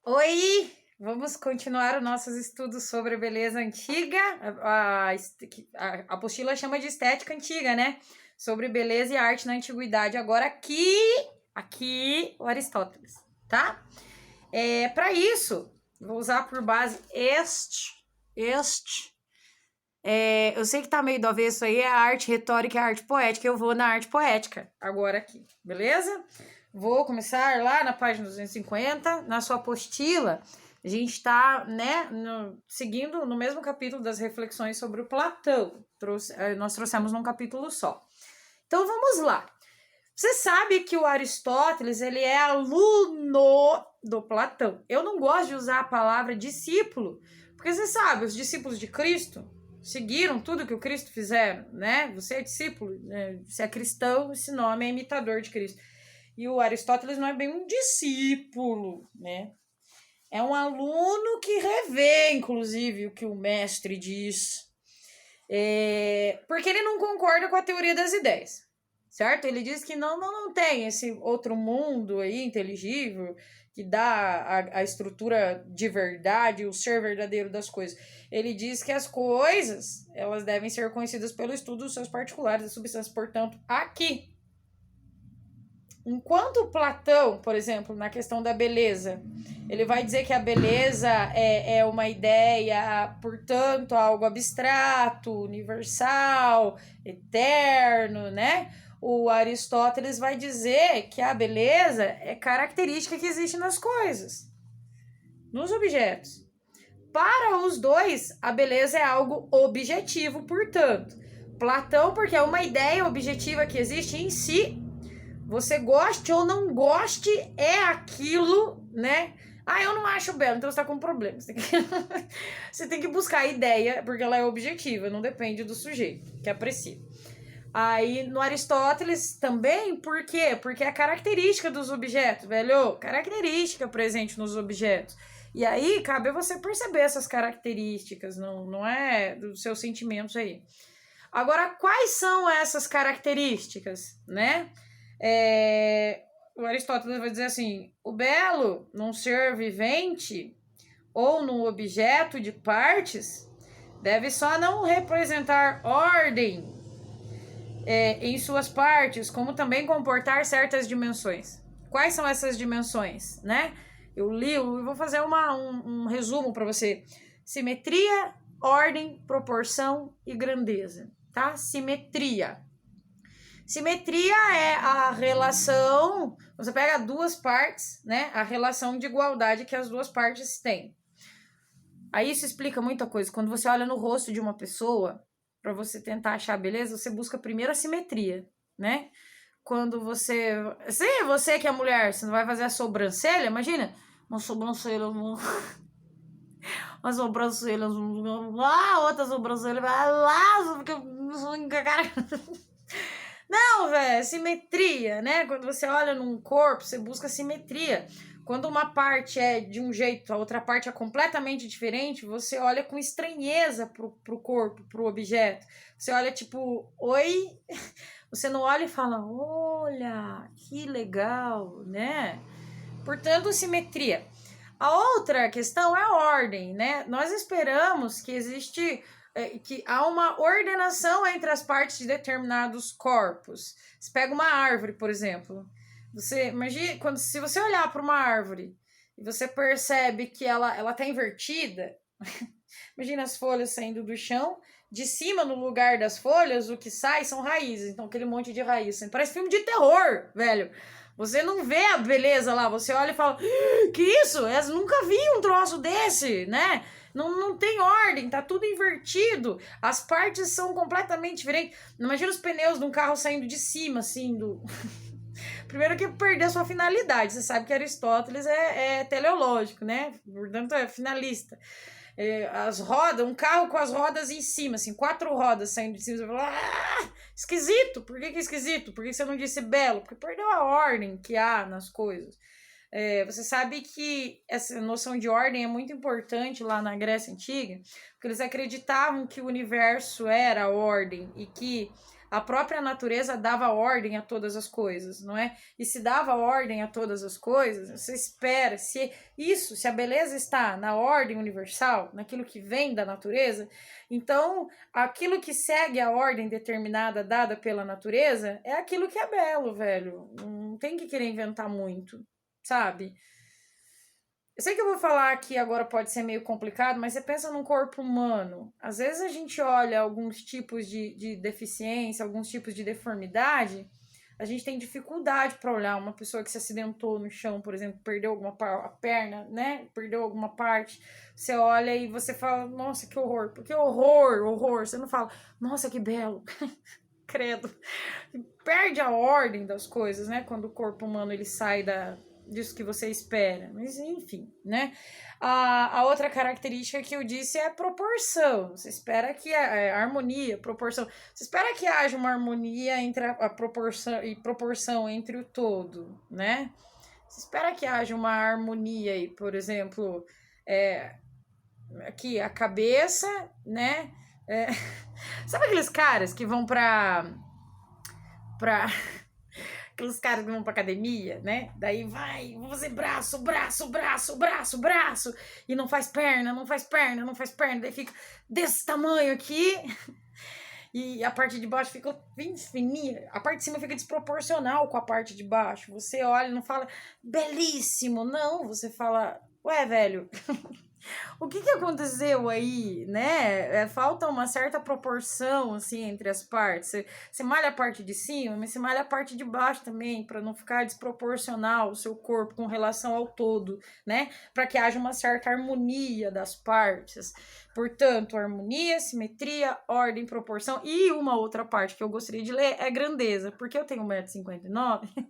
Oi! Vamos continuar os nossos estudos sobre a beleza antiga. A apostila chama de estética antiga, né? Sobre beleza e arte na antiguidade. Agora aqui o Aristóteles, tá? Para isso, vou usar por base este. Eu sei que tá meio do avesso aí, é a arte retórica e a arte poética. Eu vou na arte poética agora aqui, beleza? Vou começar lá na página 250, na sua apostila. A gente está, né, seguindo no mesmo capítulo das reflexões sobre o Platão. Nós trouxemos num capítulo só. Então vamos lá. Você sabe que o Aristóteles ele é aluno do Platão. Eu não gosto de usar a palavra discípulo, porque você sabe, os discípulos de Cristo seguiram tudo que o Cristo fizeram, né? Você é discípulo, né? Você é cristão, esse nome é imitador de Cristo. E o Aristóteles não é bem um discípulo, né? É um aluno que revê, inclusive, o que o mestre diz. Porque ele não concorda com a teoria das ideias, certo? Ele diz que não tem esse outro mundo aí inteligível que dá a estrutura de verdade, o ser verdadeiro das coisas. Ele diz que as coisas, elas devem ser conhecidas pelo estudo dos seus particulares, das substâncias, portanto, aqui. Enquanto Platão, por exemplo, na questão da beleza, ele vai dizer que a beleza é uma ideia, portanto, algo abstrato, universal, eterno, né? O Aristóteles vai dizer que a beleza é característica que existe nas coisas, nos objetos. Para os dois, a beleza é algo objetivo, portanto. Platão, porque é uma ideia objetiva que existe em si. Você goste ou não goste, é aquilo, né? Eu não acho belo, então você tá com problema. Você tem que buscar a ideia, porque ela é objetiva, não depende do sujeito que aprecia. Aí no Aristóteles também, por quê? Porque é a característica dos objetos, velho. Característica presente nos objetos. E aí cabe a você perceber essas características, não é dos seus sentimentos aí. Agora, quais são essas características, né? O Aristóteles vai dizer assim: o belo num ser vivente ou num objeto de partes deve só não representar ordem em suas partes, como também comportar certas dimensões. Quais são essas dimensões, né? Eu vou fazer um resumo para você. Simetria, ordem, proporção e grandeza, tá? Simetria. Simetria é a relação, você pega duas partes, né? A relação de igualdade que as duas partes têm. Aí isso explica muita coisa. Quando você olha no rosto de uma pessoa, para você tentar achar beleza, você busca primeiro a simetria, né? Quando você... Se você que é mulher, você não vai fazer a sobrancelha, imagina, uma sobrancelha... Uma sobrancelha... outra sobrancelha... Não, velho, simetria, né? Quando você olha num corpo, você busca simetria. Quando uma parte é de um jeito, a outra parte é completamente diferente, você olha com estranheza pro corpo, pro objeto. Você olha tipo, oi? Você não olha e fala, olha, que legal, né? Portanto, simetria. A outra questão é a ordem, né? Nós esperamos que que há uma ordenação entre as partes de determinados corpos. Você pega uma árvore, por exemplo. Você imagina, se você olhar para uma árvore e você percebe que ela tá invertida, imagina as folhas saindo do chão, de cima, no lugar das folhas, o que sai são raízes. Então, aquele monte de raízes. Parece filme de terror, velho. Você não vê a beleza lá, você olha e fala, que isso? Eu nunca vi um troço desse, né? Não tem ordem, tá tudo invertido. As partes são completamente diferentes. Imagina os pneus de um carro saindo de cima, assim, do... Primeiro que perdeu sua finalidade. Você sabe que Aristóteles é teleológico, né? Portanto, é finalista. As rodas, um carro com as rodas em cima, assim, 4 rodas saindo de cima. Você fala, esquisito. Por que é esquisito? Por que você não disse belo? Porque perdeu a ordem que há nas coisas. Você sabe que essa noção de ordem é muito importante lá na Grécia Antiga, porque eles acreditavam que o universo era a ordem e que a própria natureza dava ordem a todas as coisas, não é? E se dava ordem a todas as coisas, você espera, se a beleza está na ordem universal, naquilo que vem da natureza, então aquilo que segue a ordem determinada dada pela natureza é aquilo que é belo, velho. Não tem que querer inventar muito, sabe? Eu sei que eu vou falar aqui agora pode ser meio complicado, mas você pensa num corpo humano. Às vezes a gente olha alguns tipos de deficiência, alguns tipos de deformidade, a gente tem dificuldade para olhar uma pessoa que se acidentou no chão, por exemplo, perdeu alguma a perna, né? Perdeu alguma parte. Você olha e você fala, nossa, que horror. Porque horror. Você não fala, nossa, que belo. Credo. Perde a ordem das coisas, né? Quando o corpo humano ele sai disso que você espera, mas enfim, né? A outra característica que eu disse é a proporção. Você espera que a harmonia, proporção. Você espera que haja uma harmonia entre a proporção e proporção entre o todo, né? Você espera que haja uma harmonia aí, por exemplo, aqui a cabeça, né? Sabe aqueles caras que vão pra aqueles caras que vão pra academia, né? Daí vou fazer braço, e não faz perna, daí fica desse tamanho aqui, e a parte de baixo fica bem fininha, a parte de cima fica desproporcional com a parte de baixo. Você olha e não fala, belíssimo, não, você fala, ué, velho... O que aconteceu aí, né? Falta uma certa proporção, assim, entre as partes. Você malha a parte de cima, mas você malha a parte de baixo também, para não ficar desproporcional o seu corpo com relação ao todo, né? Para que haja uma certa harmonia das partes. Portanto, harmonia, simetria, ordem, proporção. E uma outra parte que eu gostaria de ler é grandeza, porque eu tenho 1,59 m.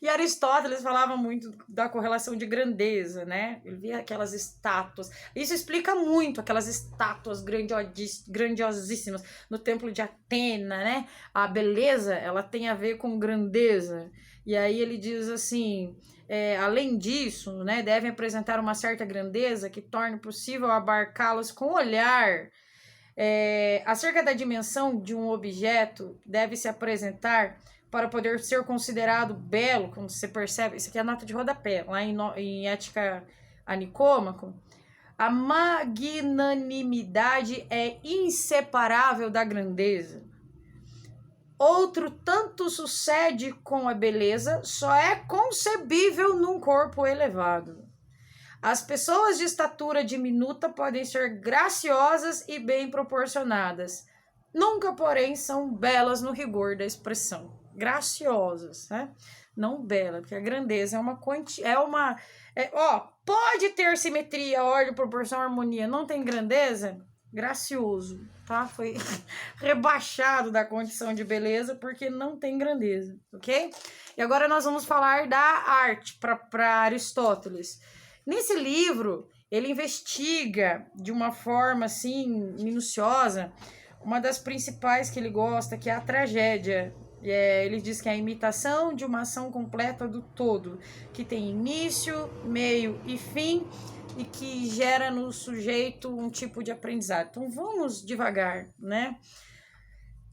E Aristóteles falava muito da correlação de grandeza, né? Ele via aquelas estátuas. Isso explica muito aquelas estátuas grandiosíssimas no Templo de Atena, né? A beleza, ela tem a ver com grandeza. E aí ele diz assim, além disso, né, devem apresentar uma certa grandeza que torne possível abarcá-los com o olhar. Acerca da dimensão de um objeto, deve se apresentar... para poder ser considerado belo, como você percebe, isso aqui é a nota de rodapé, lá em Ética a Nicômaco, a magnanimidade é inseparável da grandeza. Outro tanto sucede com a beleza, só é concebível num corpo elevado. As pessoas de estatura diminuta podem ser graciosas e bem proporcionadas. Nunca, porém, são belas no rigor da expressão. Graciosas, né? Não bela, porque a grandeza pode ter simetria, ordem, proporção, harmonia, não tem grandeza? Gracioso, tá? Foi rebaixado da condição de beleza porque não tem grandeza, ok? E agora nós vamos falar da arte para Aristóteles. Nesse livro, ele investiga de uma forma, assim, minuciosa, uma das principais que ele gosta, que é a tragédia. Ele diz que é a imitação de uma ação completa do todo, que tem início, meio e fim, e que gera no sujeito um tipo de aprendizado. Então vamos devagar, né?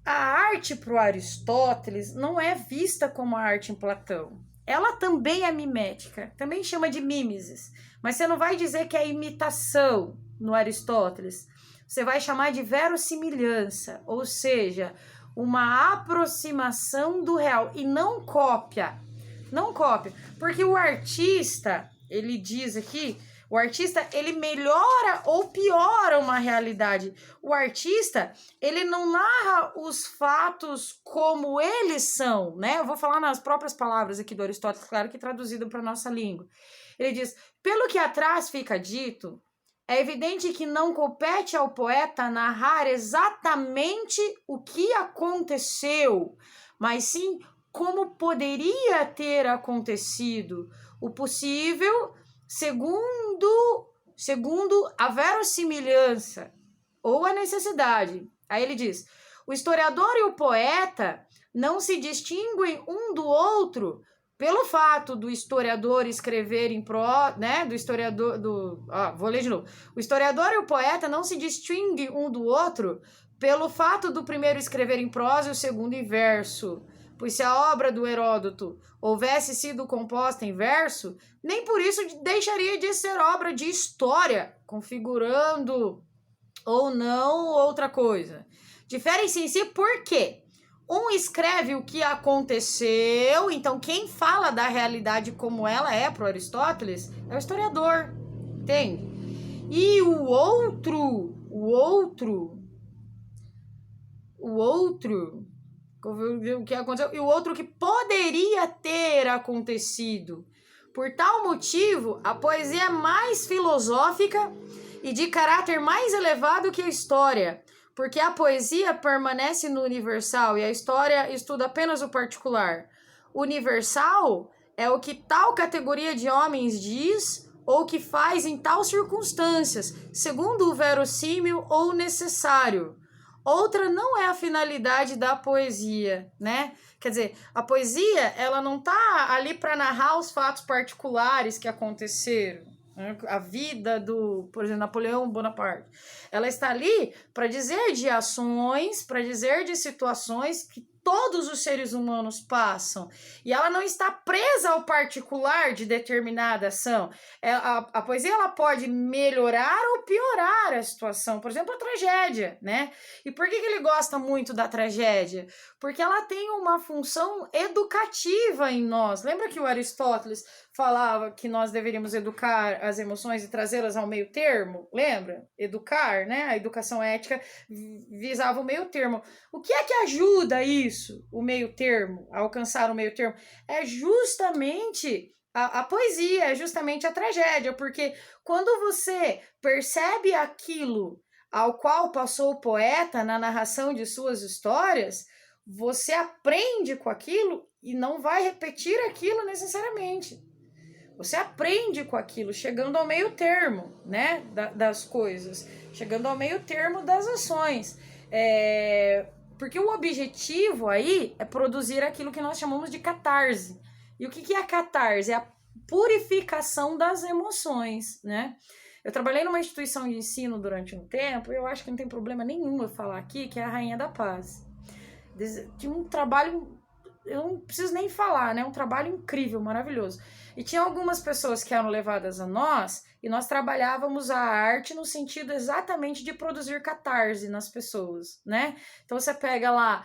A arte para o Aristóteles não é vista como a arte em Platão. Ela também é mimética, também chama de mimesis, mas você não vai dizer que é imitação no Aristóteles. Você vai chamar de verossimilhança, ou seja, uma aproximação do real e não cópia. Não cópia, porque o artista, ele diz aqui, o artista, ele melhora ou piora uma realidade. O artista, ele não narra os fatos como eles são, né? Eu vou falar nas próprias palavras aqui do Aristóteles, claro que traduzido para nossa língua. Ele diz, pelo que atrás fica dito, é evidente que não compete ao poeta narrar exatamente o que aconteceu, mas sim como poderia ter acontecido. O possível, segundo a verossimilhança ou a necessidade. Aí ele diz, o historiador e o poeta não se distinguem um do outro pelo fato do historiador escrever em pró, né, vou ler de novo. O historiador e o poeta não se distinguem um do outro pelo fato do primeiro escrever em prosa e o segundo em verso, pois se a obra do Heródoto houvesse sido composta em verso, nem por isso deixaria de ser obra de história, configurando ou não outra coisa. Diferem-se em si por quê? Um escreve o que aconteceu, então quem fala da realidade como ela é para Aristóteles é o historiador, entende? E o outro o que aconteceu, e o outro que poderia ter acontecido. Por tal motivo, a poesia é mais filosófica e de caráter mais elevado que a história, porque a poesia permanece no universal e a história estuda apenas o particular. Universal é o que tal categoria de homens diz ou que faz em tal circunstâncias, segundo o verossímil ou necessário. Outra não é a finalidade da poesia, né? Quer dizer, a poesia, ela não tá ali para narrar os fatos particulares que aconteceram. A vida do, por exemplo, Napoleão Bonaparte. Ela está ali para dizer de ações, para dizer de situações que todos os seres humanos passam. E ela não está presa ao particular de determinada ação. A poesia ela pode melhorar ou piorar a situação. Por exemplo, a tragédia, né? E por que ele gosta muito da tragédia? Porque ela tem uma função educativa em nós. Lembra que o Aristóteles falava que nós deveríamos educar as emoções e trazê-las ao meio termo? Lembra? Educar, né? A educação ética visava o meio termo. O que é que ajuda isso, o meio termo, a alcançar o meio termo? É justamente a poesia, é justamente a tragédia, porque quando você percebe aquilo ao qual passou o poeta na narração de suas histórias, você aprende com aquilo e não vai repetir aquilo necessariamente. Você aprende com aquilo, chegando ao meio termo, né, das coisas, chegando ao meio termo das ações. Porque o objetivo aí é produzir aquilo que nós chamamos de catarse. E o que é a catarse? É a purificação das emoções, né? Eu trabalhei numa instituição de ensino durante um tempo, e eu acho que não tem problema nenhum eu falar aqui, que é a Rainha da Paz. Tinha um trabalho, eu não preciso nem falar, né? Um trabalho incrível, maravilhoso. E tinha algumas pessoas que eram levadas a nós, e nós trabalhávamos a arte no sentido exatamente de produzir catarse nas pessoas, né? Então você pega lá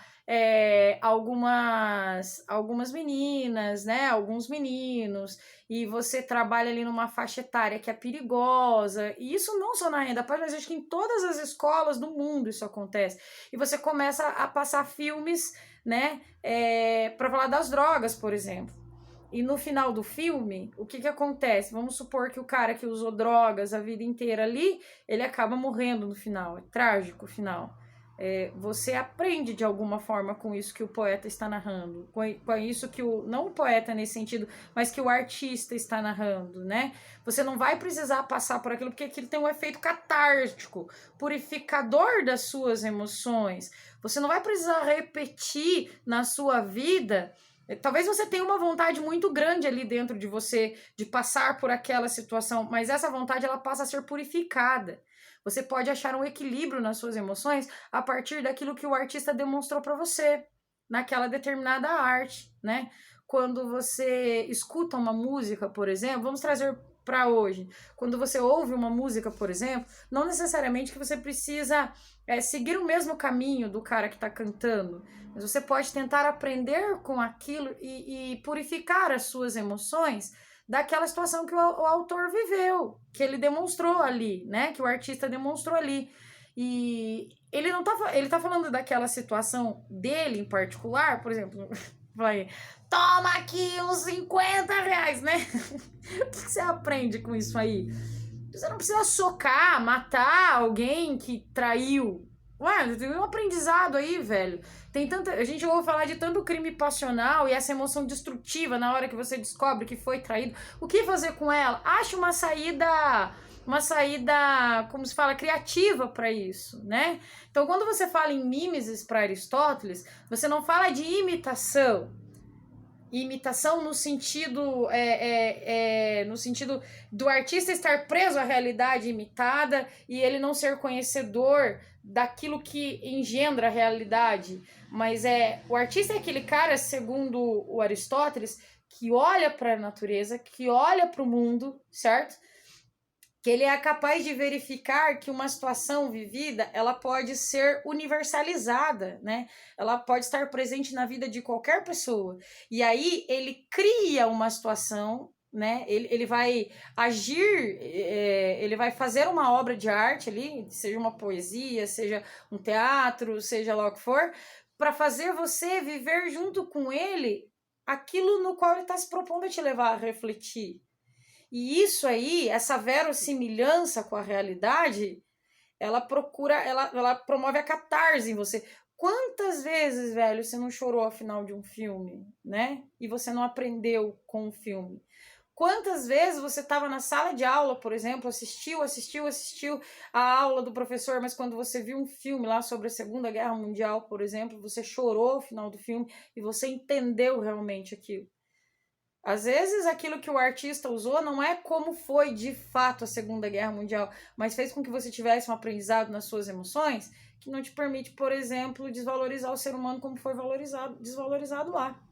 algumas meninas, né? Alguns meninos, e você trabalha ali numa faixa etária que é perigosa, e isso não só na Rainha da Paz, mas acho que em todas as escolas do mundo isso acontece. E você começa a passar filmes, né? Para falar das drogas, por exemplo. E no final do filme, o que acontece? Vamos supor que o cara que usou drogas a vida inteira ali, ele acaba morrendo no final. É trágico o final. Você aprende de alguma forma com isso que o poeta está narrando. Com isso que não o poeta nesse sentido, mas que o artista está narrando, né? Você não vai precisar passar por aquilo, porque aquilo tem um efeito catártico, purificador das suas emoções. Você não vai precisar repetir na sua vida. Talvez você tenha uma vontade muito grande ali dentro de você de passar por aquela situação, mas essa vontade ela passa a ser purificada. Você pode achar um equilíbrio nas suas emoções a partir daquilo que o artista demonstrou para você naquela determinada arte, né? Quando você escuta uma música, por exemplo, vamos trazer para hoje. Quando você ouve uma música, por exemplo, não necessariamente que você precisa seguir o mesmo caminho do cara que está cantando, mas você pode tentar aprender com aquilo e purificar as suas emoções daquela situação que o autor viveu, que ele demonstrou ali, né? Que o artista demonstrou ali. E ele tá falando daquela situação dele em particular, por exemplo, vai, toma aqui uns R$50, né? O que você aprende com isso aí? Você não precisa socar, matar alguém que traiu. Ué, tem um aprendizado aí, velho. A gente ouve falar de tanto crime passional e essa emoção destrutiva na hora que você descobre que foi traído. O que fazer com ela? Acha uma saída, como se fala, criativa para isso, né? Então, quando você fala em mimesis para Aristóteles, você não fala de imitação. imitação no sentido no sentido do artista estar preso à realidade imitada e ele não ser conhecedor daquilo que engendra a realidade. Mas o artista é aquele cara, segundo o Aristóteles, que olha para a natureza, que olha para o mundo, certo? Que ele é capaz de verificar que uma situação vivida, ela pode ser universalizada, né? Ela pode estar presente na vida de qualquer pessoa. E aí ele cria uma situação, né? Ele vai agir, ele vai fazer uma obra de arte ali, seja uma poesia, seja um teatro, seja lá o que for, para fazer você viver junto com ele aquilo no qual ele está se propondo a te levar a refletir. E isso aí, essa verossimilhança com a realidade, ela promove a catarse em você. Quantas vezes, velho, você não chorou ao final de um filme, né? E você não aprendeu com o filme? Quantas vezes você estava na sala de aula, por exemplo, assistiu a aula do professor, mas quando você viu um filme lá sobre a Segunda Guerra Mundial, por exemplo, você chorou ao final do filme e você entendeu realmente aquilo. Às vezes aquilo que o artista usou não é como foi de fato a Segunda Guerra Mundial, mas fez com que você tivesse um aprendizado nas suas emoções que não te permite, por exemplo, desvalorizar o ser humano como foi desvalorizado lá.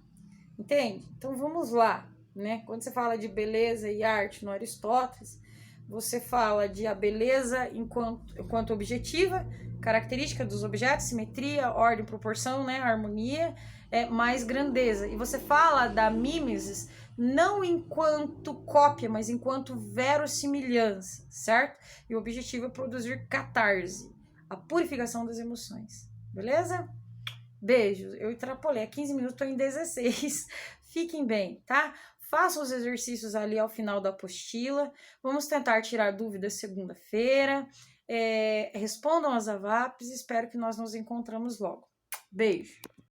Entende? Então vamos lá, né? Quando você fala de beleza e arte no Aristóteles, você fala de a beleza enquanto objetiva, característica dos objetos, simetria, ordem, proporção, né, harmonia, mais grandeza. E você fala da mimesis não enquanto cópia, mas enquanto verossimilhança, certo? E o objetivo é produzir catarse, a purificação das emoções. Beleza? Beijos. Eu extrapolei. 15 minutos, tô em 16. Fiquem bem, tá? Façam os exercícios ali ao final da apostila. Vamos tentar tirar dúvidas segunda-feira. Respondam as AVAPs. Espero que nós nos encontramos logo. Beijo.